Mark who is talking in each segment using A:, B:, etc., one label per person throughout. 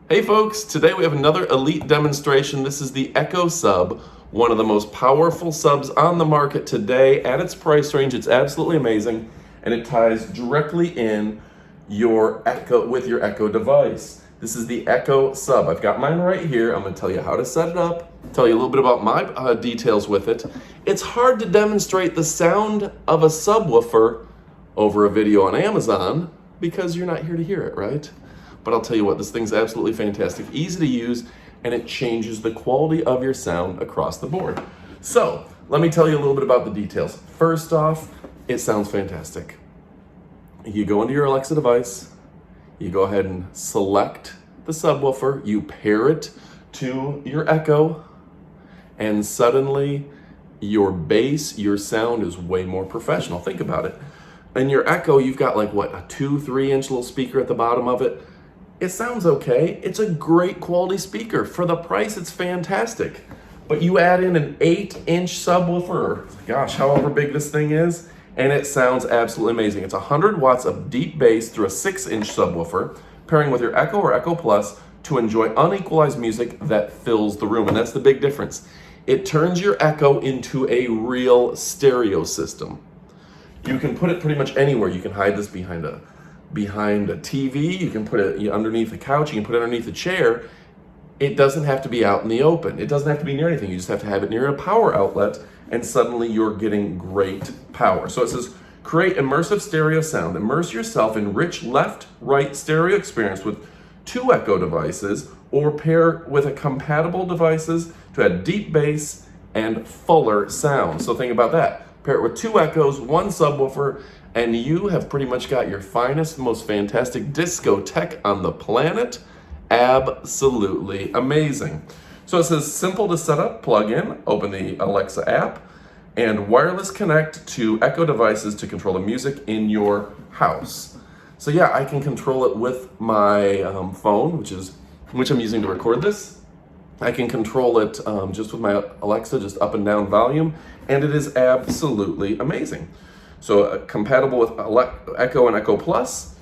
A: Hey folks, today we have another elite demonstration. This is the Echo Sub, one of the most powerful subs on the market today. At its price range, it's absolutely amazing, and it ties directly in your Echo with your Echo device. This is the Echo Sub. I've got mine right here. I'm going to tell you how to set it up, tell you a little bit about my details with it. It's hard to demonstrate the sound of a subwoofer over a video on Amazon because you're not here to hear it, right? But I'll tell you what, this thing's absolutely fantastic, easy to use, and it changes the quality of your sound across the board. So, let me tell you a little bit about the details. First off, it sounds fantastic. You go into your Alexa device, you go ahead and select the subwoofer, you pair it to your Echo, and suddenly your bass, your sound is way more professional. Think about it. In your Echo, you've got like what, a 2-3 inch little speaker at the bottom of it. It sounds okay. It's a great quality speaker. For the price, it's fantastic. But you add in an 8-inch subwoofer, gosh, however big this thing is, and it sounds absolutely amazing. It's 100 watts of deep bass through a 6-inch subwoofer, pairing with your Echo or Echo Plus to enjoy unequalized music that fills the room. And that's the big difference. It turns your Echo into a real stereo system. You can put it pretty much anywhere. You can hide this behind a TV, you can put it underneath a couch, you can put it underneath a chair. It doesn't have to be out in the open. It doesn't have to be near anything. You just have to have it near a power outlet, and suddenly you're getting great power. So it says, create immersive stereo sound. Immerse yourself in rich left-right stereo experience with 2 Echo devices, or pair with a compatible devices to add deep bass and fuller sound. So think about that. Pair it with 2 Echoes, 1 subwoofer, and you have pretty much got your finest, most fantastic disco tech on the planet. Absolutely amazing. So it says simple to set up, plug in, open the Alexa app, and wireless connect to Echo devices to control the music in your house. So yeah, I can control it with my phone, which I'm using to record this. I can control it just with my Alexa, just up and down volume, and it is absolutely amazing. So compatible with Echo and Echo Plus.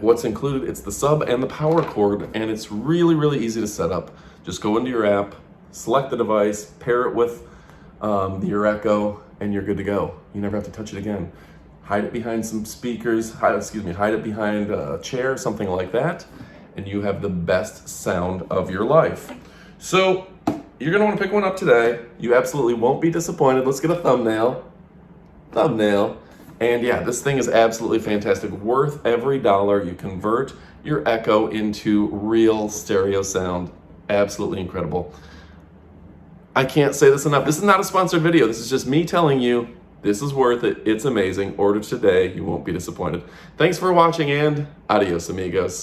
A: What's included, it's the sub and the power cord, and it's really, really easy to set up. Just go into your app, select the device, pair it with your Echo, and you're good to go. You never have to touch it again. Hide it behind some speakers, hide it behind a chair, something like that, and you have the best sound of your life. So you're gonna wanna pick one up today. You absolutely won't be disappointed. Let's get a thumbnail. And yeah, this thing is absolutely fantastic. Worth every dollar. You convert your Echo into real stereo sound. Absolutely incredible. I can't say this enough. This is not a sponsored video. This is just me telling you this is worth it. It's amazing. Order today. You won't be disappointed. Thanks for watching, and adios, amigos.